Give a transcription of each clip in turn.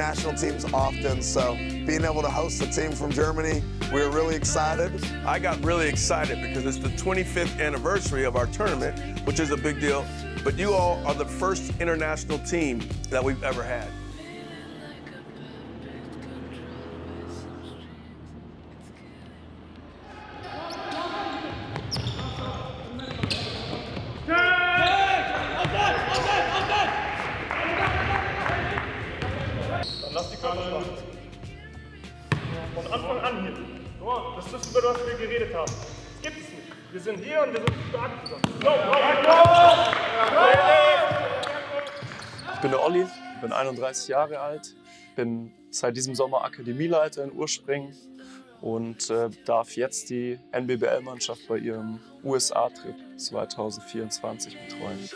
international teams often, so being able to host a team from Germany, we're really excited. I got really excited because it's the 25th anniversary of our tournament, which is a big deal. But you all are the first international team that we've ever had. Lass die Körper starten. Von Anfang an hier. Das ist das, über das wir geredet haben. Das gibt es nicht. Wir sind hier und wir sind stark zusammen. Ich bin der Olli, bin 31 Jahre alt, bin seit diesem Sommer Akademieleiter in Urspringen und darf jetzt die NBBL-Mannschaft bei ihrem USA-Trip 2024 betreuen.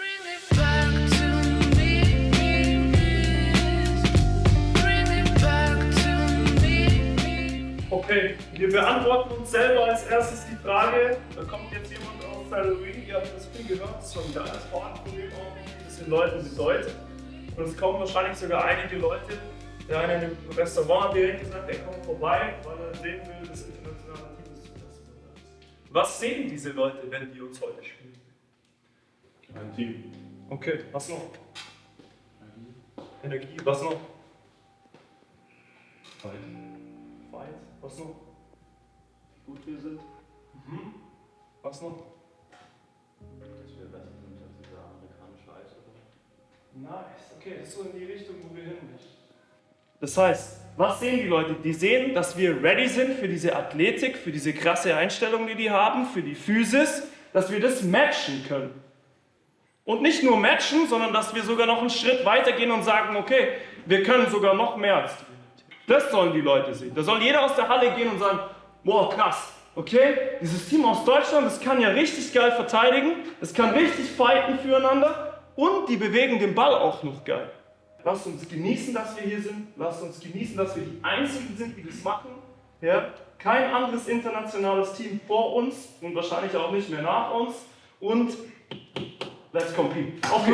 Okay, wir beantworten uns selber als erstes die Frage, da kommt jetzt jemand aus Halloween, ihr habt das viel gehört, das ist schon wieder alles Vorhandproblem auch, wie das den Leuten bedeutet. Und es kommen wahrscheinlich sogar einige Leute, der eine in einem Restaurant hat direkt gesagt, der kommt vorbei, weil er sehen will, das internationale Team ist das. Was sehen diese Leute, wenn die uns heute spielen? Ein Team. Okay, was noch? Energie, was noch? Fight. Fight, was noch? Wie gut wir sind. Was noch? Dass wir besser sind als dieser amerikanische Eishockey. Nice, okay, das ist so in die Richtung, wo wir hin möchten. Das heißt, was sehen die Leute? Die sehen, dass wir ready sind für diese Athletik, für diese krasse Einstellung, die haben, für die Physis, dass wir das matchen können. Und nicht nur matchen, sondern dass wir sogar noch einen Schritt weiter gehen und sagen, okay, wir können sogar noch mehr als die. Das sollen die Leute sehen. Da soll jeder aus der Halle gehen und sagen, wow, krass, okay, dieses Team aus Deutschland, das kann ja richtig geil verteidigen, das kann richtig fighten füreinander und die bewegen den Ball auch noch geil. Lasst uns genießen, dass wir hier sind, lasst uns genießen, dass wir die Einzigen sind, die das machen. Ja? Kein anderes internationales Team vor uns und wahrscheinlich auch nicht mehr nach uns und let's compete. Okay.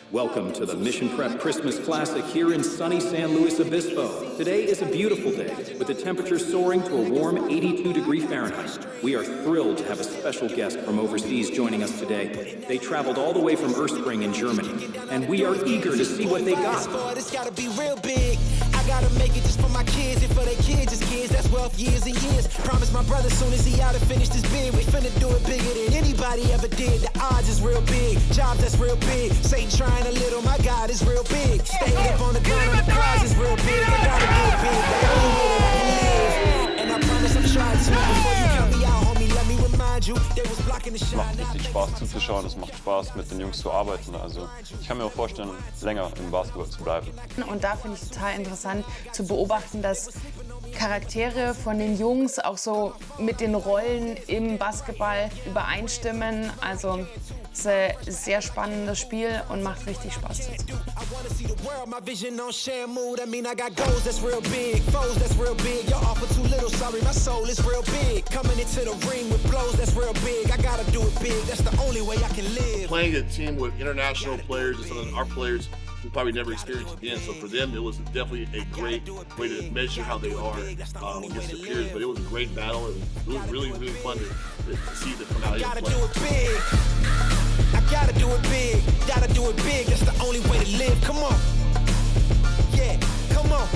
Welcome to the Mission Prep Christmas Classic here in sunny San Luis Obispo. Today is a beautiful day, with the temperature soaring to a warm 82 degrees Fahrenheit. We are thrilled to have a special guest from overseas joining us today. They traveled all the way from Urspring in Germany, and we are eager to see what they got. It's gotta be real big. I gotta make it just for my kids and for their kids' kids. That's wealth years and years. Promise my brother soon as he out and finish this bid, we finna do it bigger than anybody ever did. The odds is real big, jobs that's real big. Satan trying a little, my God is real big. Stay up on the ground, the prize is real big. I gotta do it big, the only way that I can live. And I promise I'm trying to. Before you count me out, homie, let me remind you, they was blocking the shot. Es macht richtig Spaß zuzuschauen, es macht Spaß mit den Jungs zu arbeiten. Also ich kann mir auch vorstellen, länger im Basketball zu bleiben. Und da finde ich total interessant zu beobachten, dass Charaktere von den Jungs auch so mit den Rollen im Basketball übereinstimmen. Also es ist ein sehr spannendes Spiel und macht richtig Spaß zu. Playing a team with international players is something our players will probably never experience again. So for them, it was definitely a great way to measure how they are against their peers. But it was a great battle, and it was really, really fun to see them come out here and play. I gotta do it big, gotta do it big. That's the only way to live. Come on, yeah, come on.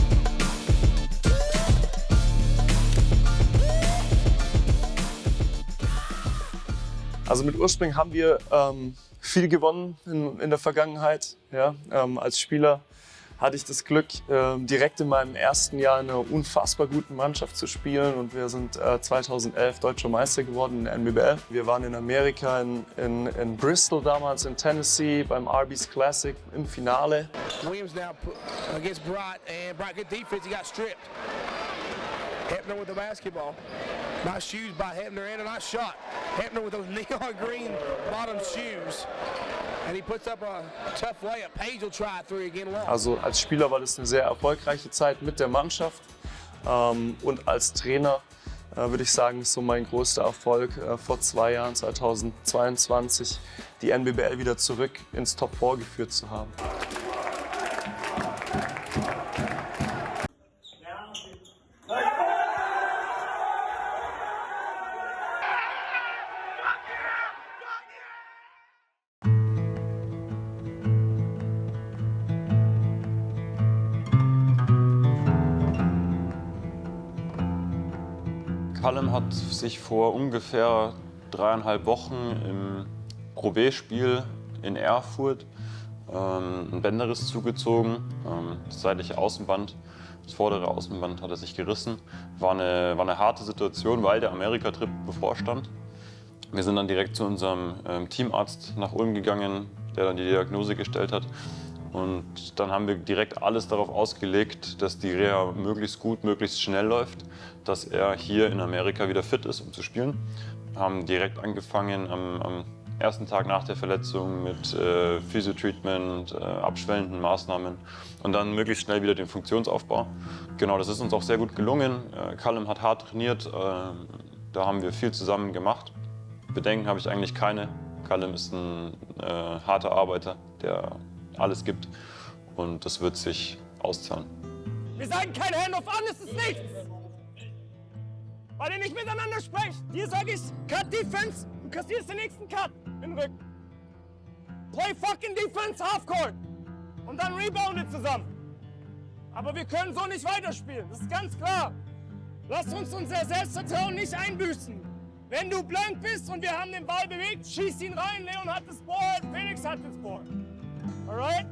Also mit Urspring haben wir viel gewonnen in der Vergangenheit. Ja? Als Spieler hatte ich das Glück, direkt in meinem ersten Jahr in einer unfassbar guten Mannschaft zu spielen. Und wir sind 2011 Deutscher Meister geworden in der NBBL. Wir waren in Amerika, in Bristol damals, in Tennessee, beim Arby's Classic im Finale. Williams now against Brott, and Brott good defense, he got stripped. Hepner with the basketball. Nice shoes by Hepner and a nice shot. Hepner with those neon green bottom shoes. And he puts up a tough layup. Page will try it through again long. Also als Spieler war das eine sehr erfolgreiche Zeit mit der Mannschaft. Und als Trainer würde ich sagen, ist so mein größter Erfolg vor 2 Jahren, 2022, die NBBL wieder zurück ins Top 4 geführt zu haben. Callum hat sich vor ungefähr 3,5 Wochen im Pro B-Spiel in Erfurt ein Bänderriss zugezogen. Das seitliche Außenband, das vordere Außenband hat er sich gerissen. War eine harte Situation, weil der Amerika-Trip bevorstand. Wir sind dann direkt zu unserem Teamarzt nach Ulm gegangen, der dann die Diagnose gestellt hat. Und dann haben wir direkt alles darauf ausgelegt, dass die Reha möglichst gut, möglichst schnell läuft, dass er hier in Amerika wieder fit ist, um zu spielen. Wir haben direkt angefangen am ersten Tag nach der Verletzung mit Physiotreatment, abschwellenden Maßnahmen und dann möglichst schnell wieder den Funktionsaufbau. Genau, das ist uns auch sehr gut gelungen. Callum hat hart trainiert, da haben wir viel zusammen gemacht. Bedenken habe ich eigentlich keine. Callum ist ein harter Arbeiter, der alles gibt und das wird sich auszahlen. Wir sagen kein Handoff an, es ist nichts. Weil ihr nicht miteinander sprecht. Hier sage ich Cut Defense, du kassierst den nächsten Cut in den Rücken. Play fucking Defense, Half Court. Und dann reboundet zusammen. Aber wir können so nicht weiterspielen, das ist ganz klar. Lasst uns unser Selbstvertrauen nicht einbüßen. Wenn du blank bist und wir haben den Ball bewegt, schieß ihn rein. Leon hat das Board, Felix hat das Board. Alright?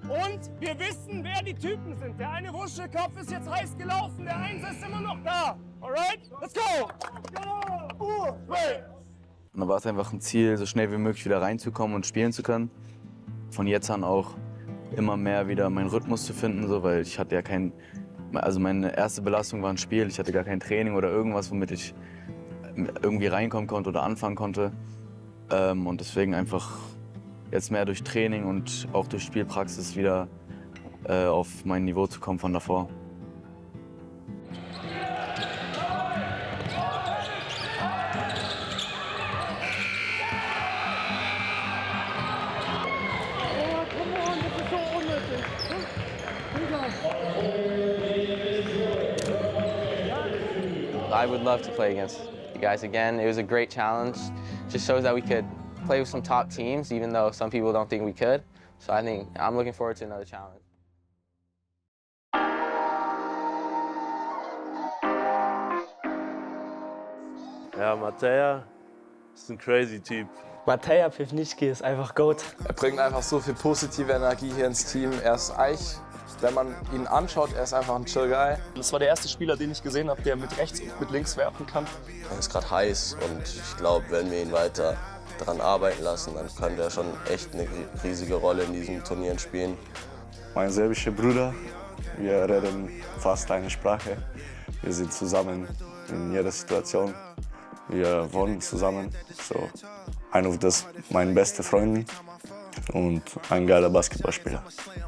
Und wir wissen, wer die Typen sind. Der eine Wuschelkopf ist jetzt heiß gelaufen, der Einser ist immer noch da. Alright? Let's go! Und dann war es einfach ein Ziel, so schnell wie möglich wieder reinzukommen und spielen zu können. Von jetzt an auch immer mehr wieder meinen Rhythmus zu finden, so, weil ich hatte ja also meine erste Belastung war ein Spiel. Ich hatte gar kein Training oder irgendwas, womit ich irgendwie reinkommen konnte oder anfangen konnte. Und deswegen einfach jetzt mehr durch Training und auch durch Spielpraxis wieder auf mein Niveau zu kommen von davor. I would love to play against you guys again. It was a great challenge. Just shows that we could play with some top teams, even though some people don't think we could. So I think I'm looking forward to another challenge. Ja, Mateja ist ein crazy Typ. Mateja Piwnicki ist einfach Goat. Er bringt einfach so viel positive Energie hier ins Team. Er ist eich. Wenn man ihn anschaut, er ist einfach ein chill Guy. Das war der erste Spieler, den ich gesehen habe, der mit rechts und mit links werfen kann. Er ist gerade heiß und ich glaube, wenn wir ihn weiter daran arbeiten lassen, dann kann der schon echt eine riesige Rolle in diesen Turnieren spielen. Mein serbischer Bruder, wir reden fast eine Sprache. Wir sind zusammen in jeder Situation. Wir wohnen zusammen. So, einer von meinen besten Freunden und ein geiler Basketballspieler.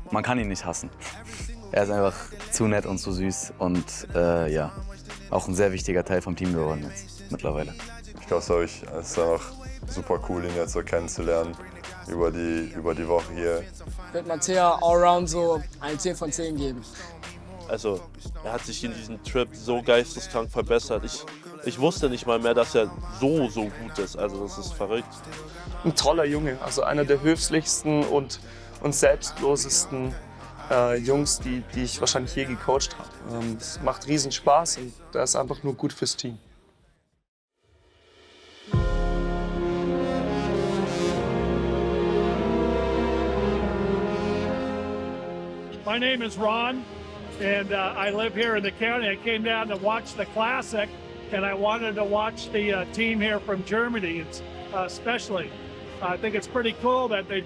Man kann ihn nicht hassen. Er ist einfach zu nett und zu süß und ja, auch ein sehr wichtiger Teil vom Team geworden jetzt mittlerweile. Ich glaube, es ist auch super cool, ihn jetzt so kennenzulernen über die Woche hier. Ich würde Mateja allround so ein 10 von 10 geben. Also, er hat sich in diesem Trip so geisteskrank verbessert. Ich wusste nicht mal mehr, dass er so gut ist. Also, das ist verrückt. Ein toller Junge, also einer der höflichsten und selbstlosesten Jungs, die ich wahrscheinlich je gecoacht habe. Es macht riesen Spaß und der ist einfach nur gut fürs Team. My name is Ron, and I live here in the county. I came down to watch the Classic, and I wanted to watch the team here from Germany, especially. I think it's pretty cool that they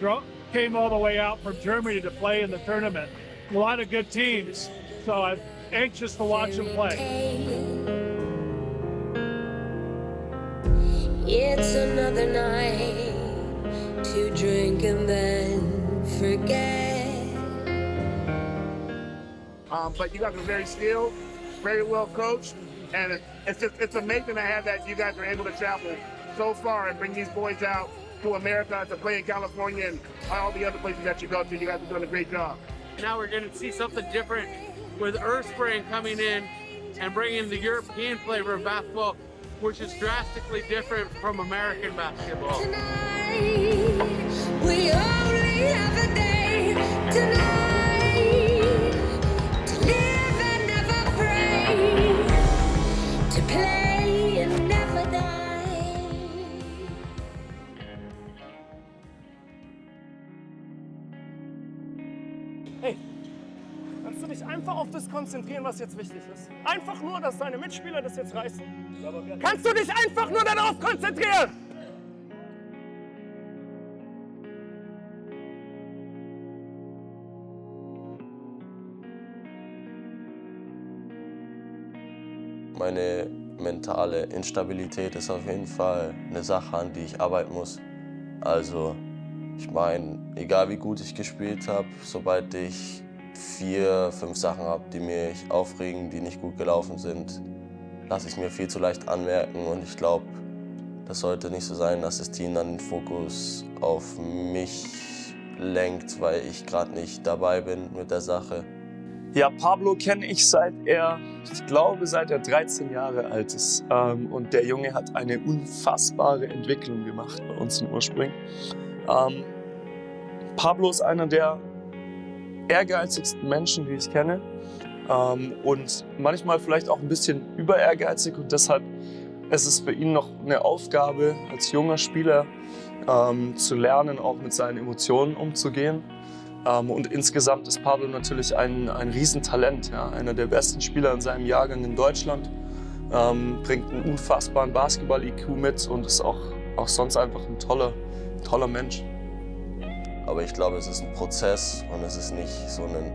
came all the way out from Germany to play in the tournament. A lot of good teams, so I'm anxious to watch them play. It's another night to drink and then forget. But you guys are very skilled, very well coached. And it's amazing to have that you guys are able to travel so far and bring these boys out to America to play in California and all the other places that you go to. You guys are doing a great job. Now we're going to see something different with Earthspring coming in and bringing the European flavor of basketball, which is drastically different from American basketball. We only have a day tonight to live and never pray, to play and never die. Hey, kannst du dich einfach auf das konzentrieren, was jetzt wichtig ist? Einfach nur, dass deine Mitspieler das jetzt reißen. Kannst du dich einfach nur darauf konzentrieren? Meine mentale Instabilität ist auf jeden Fall eine Sache, an die ich arbeiten muss. Also, ich meine, egal wie gut ich gespielt habe, sobald ich 4, 5 Sachen habe, die mich aufregen, die nicht gut gelaufen sind, lasse ich mir viel zu leicht anmerken. Und ich glaube, das sollte nicht so sein, dass das Team dann den Fokus auf mich lenkt, weil ich gerade nicht dabei bin mit der Sache. Ja, Pablo kenne ich seit er 13 Jahre alt ist. Und der Junge hat eine unfassbare Entwicklung gemacht bei uns in Urspring. Pablo ist einer der ehrgeizigsten Menschen, die ich kenne. Und manchmal vielleicht auch ein bisschen über ehrgeizig. Und deshalb ist es für ihn noch eine Aufgabe, als junger Spieler zu lernen, auch mit seinen Emotionen umzugehen. Und insgesamt ist Pablo natürlich ein Riesentalent, ja? Einer der besten Spieler in seinem Jahrgang in Deutschland, bringt einen unfassbaren Basketball-IQ mit und ist auch sonst einfach ein toller Mensch. Aber ich glaube, es ist ein Prozess und es ist nicht so ein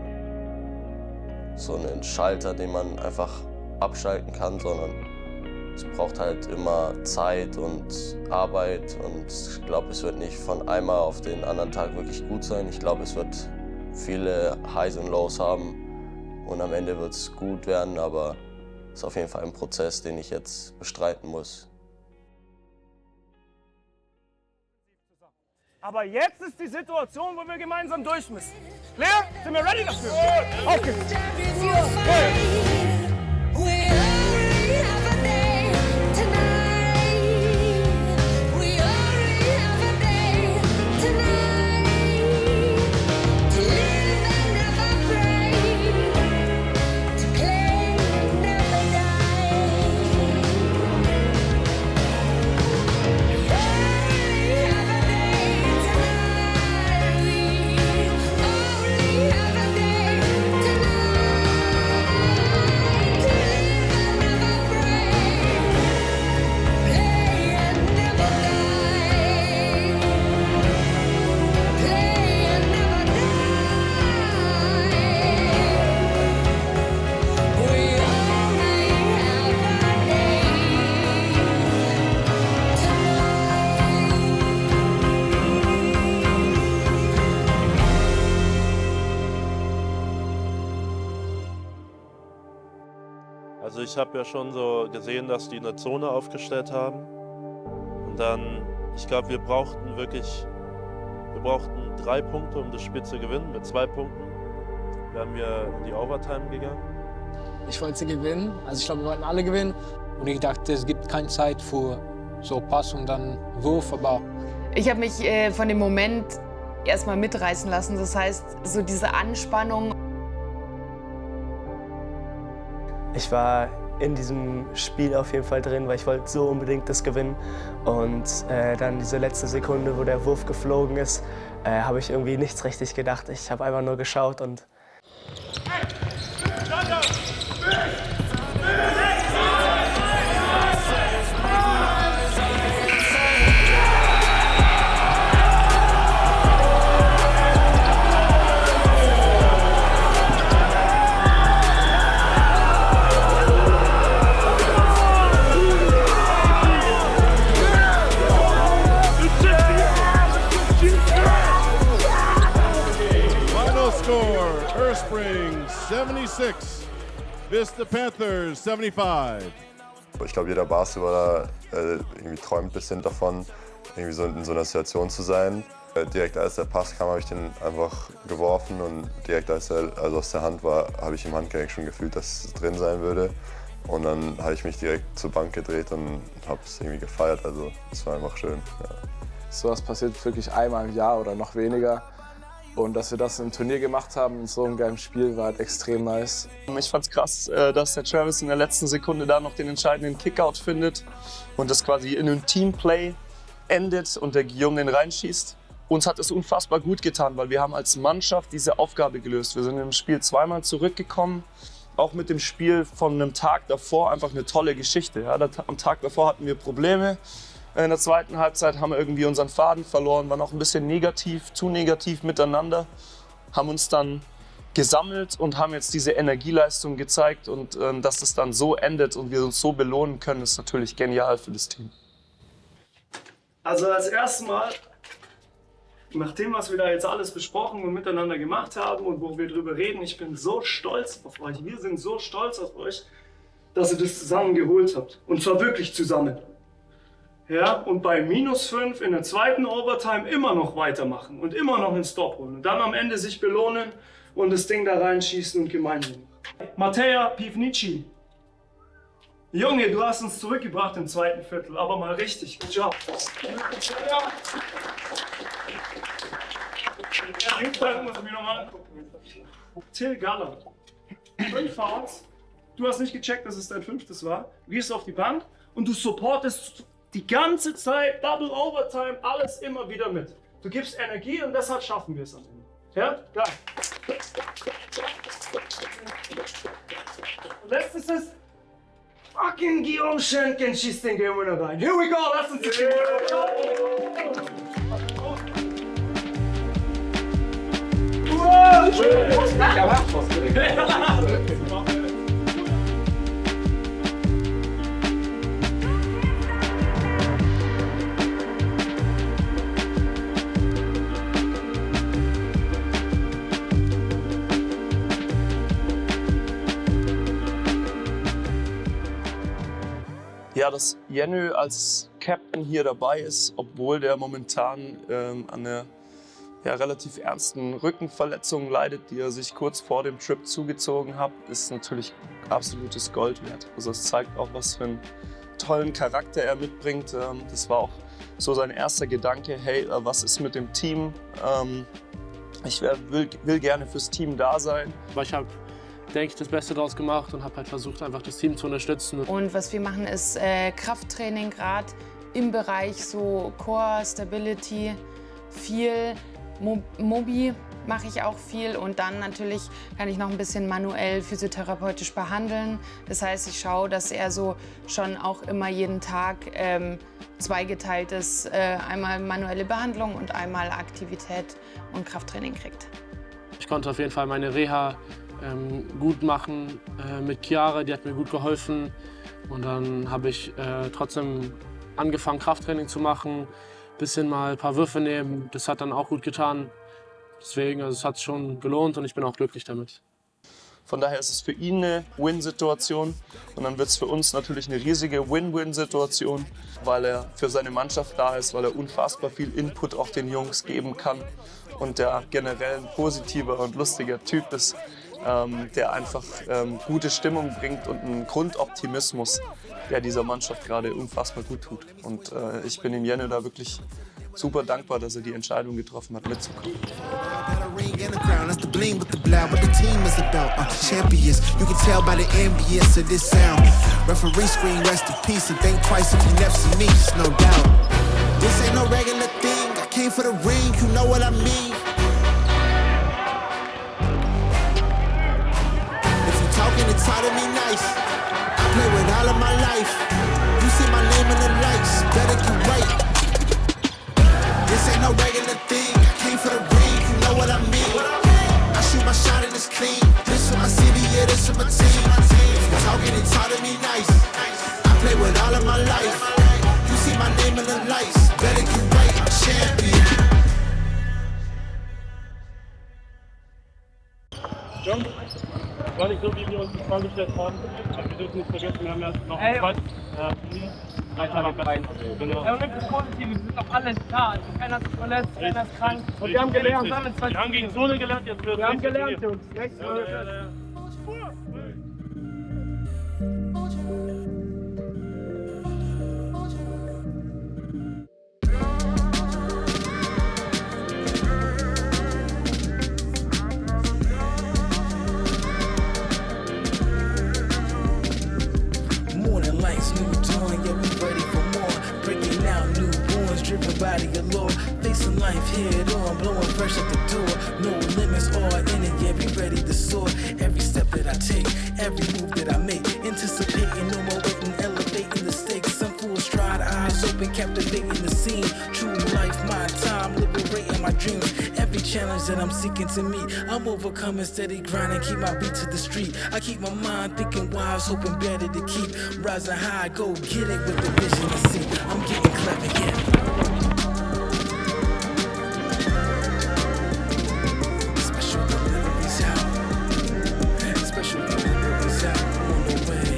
Schalter, den man einfach abschalten kann, sondern es braucht halt immer Zeit und Arbeit und ich glaube, es wird nicht von einmal auf den anderen Tag wirklich gut sein. Ich glaube, es wird viele Highs und Lows haben und am Ende wird es gut werden, aber es ist auf jeden Fall ein Prozess, den ich jetzt bestreiten muss. Aber jetzt ist die Situation, wo wir gemeinsam durch müssen. Lea, sind wir ready dafür? Auf geht's! Also ich habe ja schon so gesehen, dass die eine Zone aufgestellt haben. Und dann, ich glaube, wir brauchten 3 Punkte, um das Spiel zu gewinnen. Mit 2 Punkten wären wir in die Overtime gegangen. Ich wollte gewinnen, also ich glaube, wir wollten alle gewinnen. Und ich dachte, es gibt keine Zeit für so Pass und dann Wurf, aber... Ich habe mich von dem Moment erstmal mitreißen lassen. Das heißt, so diese Anspannung. Ich war in diesem Spiel auf jeden Fall drin, weil ich wollte so unbedingt das gewinnen. Und dann diese letzte Sekunde, wo der Wurf geflogen ist, habe ich irgendwie nichts richtig gedacht. Ich habe einfach nur geschaut und... Earthspring 76, Vista Panthers 75. Ich glaube, jeder Basketballer irgendwie träumt ein bisschen davon, irgendwie so in so einer Situation zu sein. Direkt als der Pass kam, habe ich den einfach geworfen und direkt als er aus der Hand war, habe ich im Handgelenk schon gefühlt, dass es drin sein würde. Und dann habe ich mich direkt zur Bank gedreht und habe es irgendwie gefeiert. Also es war einfach schön. Ja. So was passiert wirklich einmal im Jahr oder noch weniger. Und dass wir das im Turnier gemacht haben, in so einem geilen Spiel, war halt extrem nice. Ich fand's krass, dass der Travis in der letzten Sekunde da noch den entscheidenden Kickout findet und das quasi in einem Teamplay endet und der Guillaume den reinschießt. Uns hat es unfassbar gut getan, weil wir haben als Mannschaft diese Aufgabe gelöst. Wir sind im Spiel zweimal zurückgekommen. Auch mit dem Spiel von einem Tag davor einfach eine tolle Geschichte. Ja, am Tag davor hatten wir Probleme. In der zweiten Halbzeit haben wir irgendwie unseren Faden verloren, waren auch ein bisschen negativ, zu negativ miteinander. Haben uns dann gesammelt und haben jetzt diese Energieleistung gezeigt. Und dass es dann so endet und wir uns so belohnen können, ist natürlich genial für das Team. Also als erstes Mal, nachdem was wir da jetzt alles besprochen und miteinander gemacht haben und wo wir drüber reden, ich bin so stolz auf euch. Wir sind so stolz auf euch, dass ihr das zusammen geholt habt. Und zwar wirklich zusammen. Ja, und bei -5 in der zweiten Overtime immer noch weitermachen und immer noch einen Stop holen. Und dann am Ende sich belohnen und das Ding da reinschießen und gemeinsam. Mattea Pivnici. Junge, du hast uns zurückgebracht im zweiten Viertel, aber mal richtig. Good job. Muss ich mir nochmal angucken. Till Galler. 5 Fouls. Du hast nicht gecheckt, dass es dein 5. war. Du gehst auf die Bank und du supportest die ganze Zeit, Double Overtime, alles immer wieder mit. Du gibst Energie und deshalb schaffen wir es am Ende. Ja? Geil. Und letztes ist fucking Guillaume Schenken schießt den Game Winner rein. Here we go, lass uns das Game Ja, dass Jenny als Captain hier dabei ist, obwohl der momentan an einer relativ ernsten Rückenverletzung leidet, die er sich kurz vor dem Trip zugezogen hat, ist natürlich absolutes Gold wert. Also es zeigt auch, was für einen tollen Charakter er mitbringt. Das war auch so sein erster Gedanke, hey, was ist mit dem Team? Ich will gerne fürs Team da sein. Ich habe, denke ich, das Beste daraus gemacht und habe halt versucht, einfach das Team zu unterstützen. Und was wir machen, ist Krafttraining, gerade im Bereich so Core, Stability, viel Mobi mache ich auch viel und dann natürlich kann ich noch ein bisschen manuell physiotherapeutisch behandeln. Das heißt, ich schaue, dass er so schon auch immer jeden Tag zweigeteiltes, einmal manuelle Behandlung und einmal Aktivität und Krafttraining kriegt. Ich konnte auf jeden Fall meine Reha gut machen mit Chiara, die hat mir gut geholfen. Und dann habe ich trotzdem angefangen, Krafttraining zu machen, bisschen mal ein paar Würfe nehmen. Das hat dann auch gut getan. Deswegen, also es hat sich schon gelohnt und ich bin auch glücklich damit. Von daher ist es für ihn eine Win-Situation und dann wird es für uns natürlich eine riesige Win-Win-Situation, weil er für seine Mannschaft da ist, weil er unfassbar viel Input auch den Jungs geben kann und der generell ein positiver und lustiger Typ ist, der einfach gute Stimmung bringt und einen Grundoptimismus, der dieser Mannschaft gerade unfassbar gut tut. Und ich bin ihm Jenny da wirklich super dankbar, dass er die Entscheidung getroffen hat, mitzukommen. That's the bling with the blow, but the team is about champions. You can tell by the ambience of this sound. Referee scream, rest in peace, and think twice if you never see me, just no doubt. This ain't no regular thing. I came for the ring, you know what I mean. If you talking, it's hard to be nice. I play with all of my life. You see my name in the lights, better get right. This ain't no regular thing. I came for the ring, you know what I mean. I shoot my shot and it's clean. This is my city, yeah, this is my team. If you're talking, it's hard to be nice. I play with all of my life. You see my name in the lights. Better get right, I'm champion. Jump. War nicht so, wie wir uns das vorgestellt haben. Aber wir dürfen nicht vergessen, wir haben ja noch ein zweites Turnier. Genau. Ja, und nimmt das Positive, wir sind doch alle da. Also keiner ist verletzt, keiner ist krank. Und wir haben gelernt. Wir haben gegen Zone gelernt, jetzt wird Wir haben gelernt, Jungs. Morning lights, new dawn, yeah, we ready for more. Breaking out newborns, driven by the allure. Facing life head on, blowing fresh at the door. No limits, all in it, yeah, we ready to soar. Every step that I take, every move that I make. Anticipating, no more waiting, elevating the stakes. I'm full stride, eyes open, captivating the scene. True life, my time, liberating my dreams. Every challenge that I'm seeking to meet, I'm overcoming, steady grinding, keep my beat to the street. I keep my mind thinking wise, hoping better to keep. Rising high, go get it with the vision to see. I'm getting clever, yeah. Special deliveries out. Special deliveries out on the way.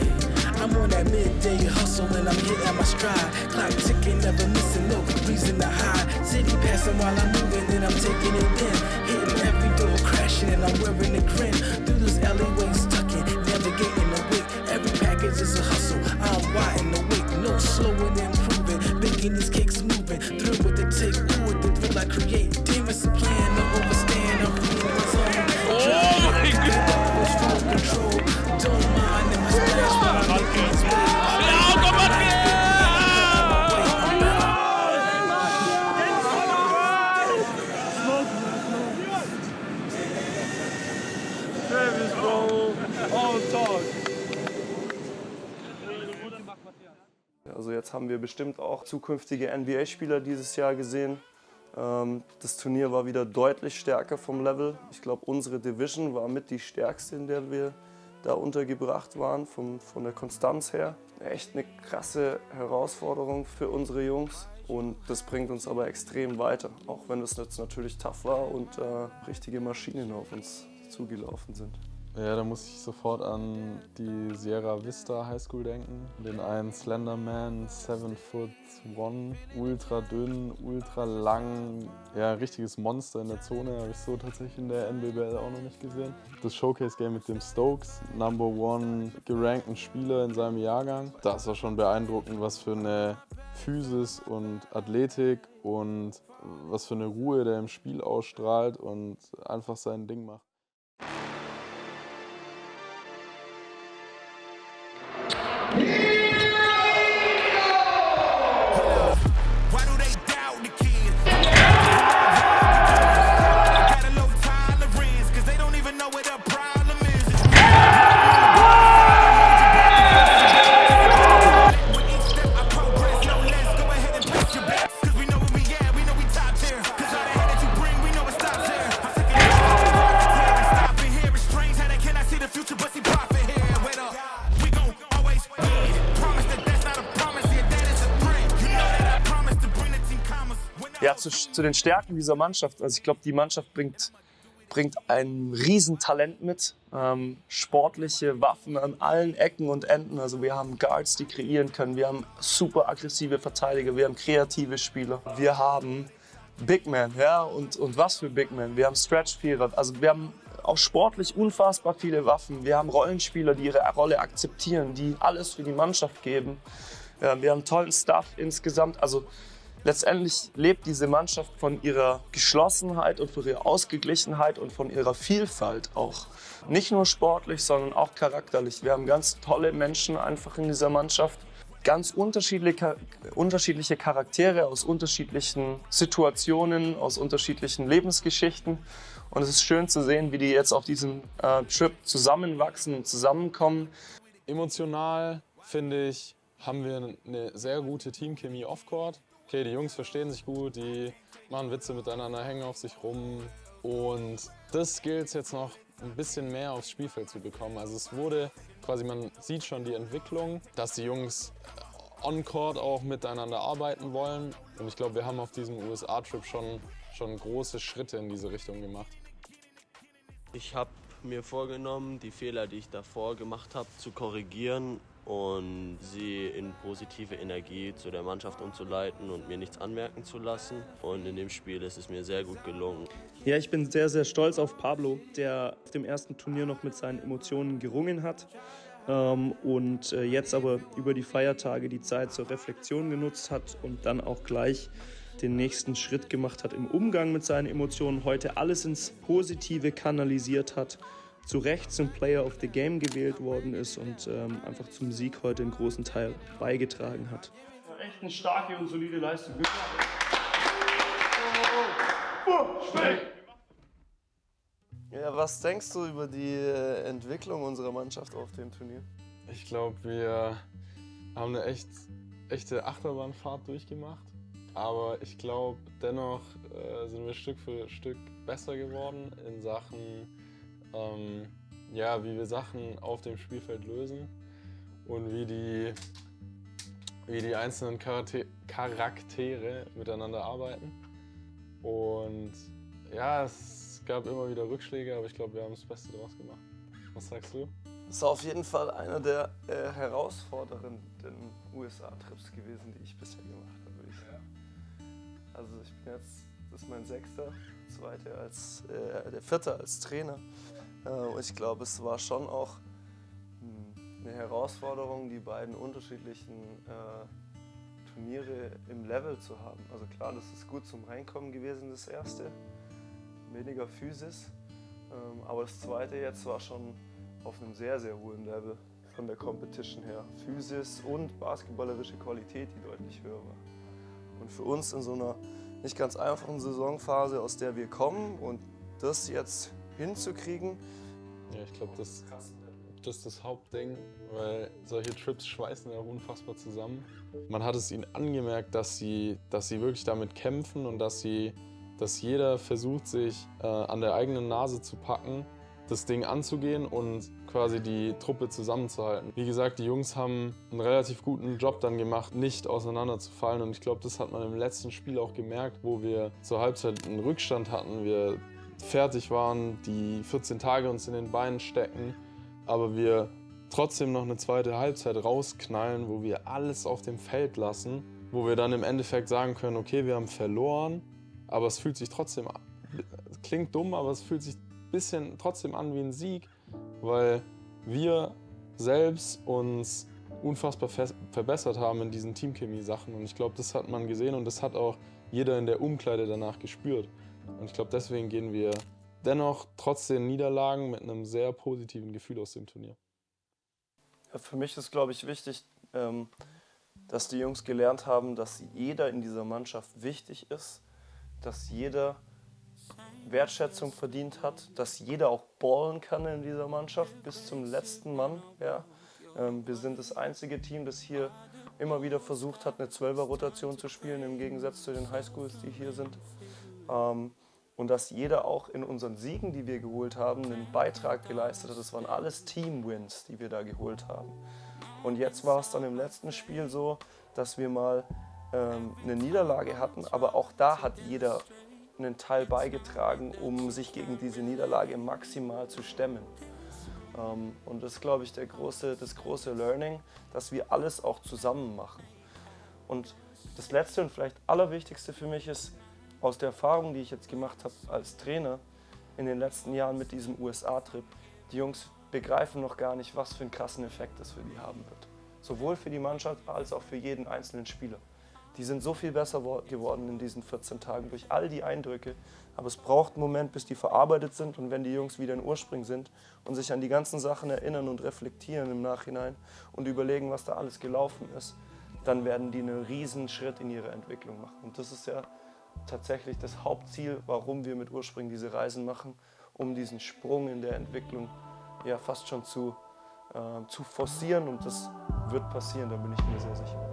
I'm on that midday hustle and I'm hitting my stride. Clock ticking, never missing, no reason to hide. City passing while I'm moving and I'm taking it in. Hitting every door, crashing and I'm wearing a grin. Through those alleyways, tucking, navigating the wake. Every package is a hustle, I'm wide and awake. No slowing, improving, baking these cakes moving. Through with the take, ooh, with the thrill I create. Demons are playing, no overstand, I'm feeling my zone. Full control, don't mind if I splash when I make these waves. Also jetzt haben wir bestimmt auch zukünftige NBA-Spieler dieses Jahr gesehen. Das Turnier war wieder deutlich stärker vom Level. Ich glaube, unsere Division war mit die stärkste, in der wir da untergebracht waren, von der Konstanz her. Echt eine krasse Herausforderung für unsere Jungs. Und das bringt uns aber extrem weiter, auch wenn das jetzt natürlich tough war und richtige Maschinen auf uns zugelaufen sind. Ja, da muss ich sofort an die Sierra Vista High School denken. Den einen Slenderman, 7'1", ultra dünn, ultra lang. Ja, ein richtiges Monster in der Zone, habe ich so tatsächlich in der NBBL auch noch nicht gesehen. Das Showcase-Game mit dem Stokes, Number 1 gerankten Spieler in seinem Jahrgang. Das war schon beeindruckend, was für eine Physis und Athletik und was für eine Ruhe der im Spiel ausstrahlt und einfach sein Ding macht. Ja, zu den Stärken dieser Mannschaft. Also ich glaube, die Mannschaft bringt ein Riesentalent mit. Sportliche Waffen an allen Ecken und Enden. Also wir haben Guards, die kreieren können. Wir haben super aggressive Verteidiger. Wir haben kreative Spieler. Wir haben Big Man, ja, und was für Big Man. Wir haben Stretch-Vierer. Also wir haben auch sportlich unfassbar viele Waffen. Wir haben Rollenspieler, die ihre Rolle akzeptieren, die alles für die Mannschaft geben. Wir haben tollen Stuff insgesamt. Also letztendlich lebt diese Mannschaft von ihrer Geschlossenheit und von ihrer Ausgeglichenheit und von ihrer Vielfalt auch. Nicht nur sportlich, sondern auch charakterlich. Wir haben ganz tolle Menschen einfach in dieser Mannschaft. Ganz unterschiedliche Charaktere aus unterschiedlichen Situationen, aus unterschiedlichen Lebensgeschichten. Und es ist schön zu sehen, wie die jetzt auf diesem Trip zusammenwachsen und zusammenkommen. Emotional, finde ich, haben wir eine sehr gute Teamchemie off-court. Okay, die Jungs verstehen sich gut, die machen Witze miteinander, hängen auf sich rum. Und das gilt es jetzt noch ein bisschen mehr aufs Spielfeld zu bekommen. Also es wurde quasi, man sieht schon die Entwicklung, dass die Jungs on-court auch miteinander arbeiten wollen. Und ich glaube, wir haben auf diesem USA-Trip schon große Schritte in diese Richtung gemacht. Ich habe mir vorgenommen, die Fehler, die ich davor gemacht habe, zu korrigieren und sie in positive Energie zu der Mannschaft umzuleiten und mir nichts anmerken zu lassen. Und in dem Spiel ist es mir sehr gut gelungen. Ja, ich bin sehr, sehr stolz auf Pablo, der auf dem ersten Turnier noch mit seinen Emotionen gerungen hat und jetzt aber über die Feiertage die Zeit zur Reflexion genutzt hat und dann auch gleich den nächsten Schritt gemacht hat im Umgang mit seinen Emotionen, heute alles ins Positive kanalisiert hat, zu Recht zum Player of the Game gewählt worden ist und einfach zum Sieg heute einen großen Teil beigetragen hat. Echt eine starke und solide Leistung. Ja, was denkst du über die Entwicklung unserer Mannschaft auf dem Turnier? Ich glaube, wir haben eine echte Achterbahnfahrt durchgemacht. Aber ich glaube, dennoch sind wir Stück für Stück besser geworden in Sachen, ja, wie wir Sachen auf dem Spielfeld lösen und wie die einzelnen Charaktere miteinander arbeiten. Und ja, es gab immer wieder Rückschläge, aber ich glaube, wir haben das Beste daraus gemacht. Was sagst du? Das war auf jeden Fall einer der herausfordernden USA-Trips gewesen, die ich bisher gemacht habe. Also ich bin jetzt, das ist mein 6., der 4. als Trainer. Und ich glaube, es war schon auch eine Herausforderung, die beiden unterschiedlichen Turniere im Level zu haben. Also klar, das ist gut zum Reinkommen gewesen, das erste. Weniger Physis. Aber das zweite jetzt war schon auf einem sehr, sehr hohen Level von der Competition her. Physis und basketballerische Qualität, die deutlich höher war. Und für uns in so einer nicht ganz einfachen Saisonphase, aus der wir kommen und das jetzt hinzukriegen. Ja, ich glaube, das ist das Hauptding, weil solche Trips schweißen ja auch unfassbar zusammen. Man hat es ihnen angemerkt, dass sie wirklich damit kämpfen und dass jeder versucht, sich an der eigenen Nase zu packen, das Ding anzugehen und quasi die Truppe zusammenzuhalten. Wie gesagt, die Jungs haben einen relativ guten Job dann gemacht, nicht auseinanderzufallen. Und ich glaube, das hat man im letzten Spiel auch gemerkt, wo wir zur Halbzeit einen Rückstand hatten. Wir fertig waren, die 14 Tage uns in den Beinen stecken, aber wir trotzdem noch eine zweite Halbzeit rausknallen, wo wir alles auf dem Feld lassen, wo wir dann im Endeffekt sagen können, okay, wir haben verloren, aber es fühlt sich trotzdem an. Es klingt dumm, aber es fühlt sich bisschen trotzdem an wie ein Sieg, weil wir selbst uns unfassbar verbessert haben in diesen Teamchemie-Sachen. Und ich glaube, das hat man gesehen und das hat auch jeder in der Umkleide danach gespürt. Und ich glaube, deswegen gehen wir dennoch trotz den Niederlagen mit einem sehr positiven Gefühl aus dem Turnier. Ja, für mich ist, glaube ich, wichtig, dass die Jungs gelernt haben, dass jeder in dieser Mannschaft wichtig ist, dass jeder Wertschätzung verdient hat, dass jeder auch ballen kann in dieser Mannschaft bis zum letzten Mann. Ja. Wir sind das einzige Team, das hier immer wieder versucht hat, eine 12er-Rotation zu spielen, im Gegensatz zu den Highschools, die hier sind. Und dass jeder auch in unseren Siegen, die wir geholt haben, einen Beitrag geleistet hat. Das waren alles Team-Wins, die wir da geholt haben. Und jetzt war es dann im letzten Spiel so, dass wir mal eine Niederlage hatten, aber auch da hat jeder einen Teil beigetragen, um sich gegen diese Niederlage maximal zu stemmen. Und das ist, glaube ich, das große Learning, dass wir alles auch zusammen machen. Und das Letzte und vielleicht Allerwichtigste für mich ist, aus der Erfahrung, die ich jetzt gemacht habe als Trainer in den letzten Jahren mit diesem USA-Trip, die Jungs begreifen noch gar nicht, was für einen krassen Effekt das für die haben wird. Sowohl für die Mannschaft als auch für jeden einzelnen Spieler. Die sind so viel besser geworden in diesen 14 Tagen durch all die Eindrücke. Aber es braucht einen Moment, bis die verarbeitet sind. Und wenn die Jungs wieder in Ursprung sind und sich an die ganzen Sachen erinnern und reflektieren im Nachhinein und überlegen, was da alles gelaufen ist, dann werden die einen riesen Schritt in ihre Entwicklung machen. Und das ist ja tatsächlich das Hauptziel, warum wir mit Ursprung diese Reisen machen, um diesen Sprung in der Entwicklung ja fast schon zu forcieren. Und das wird passieren, da bin ich mir sehr sicher.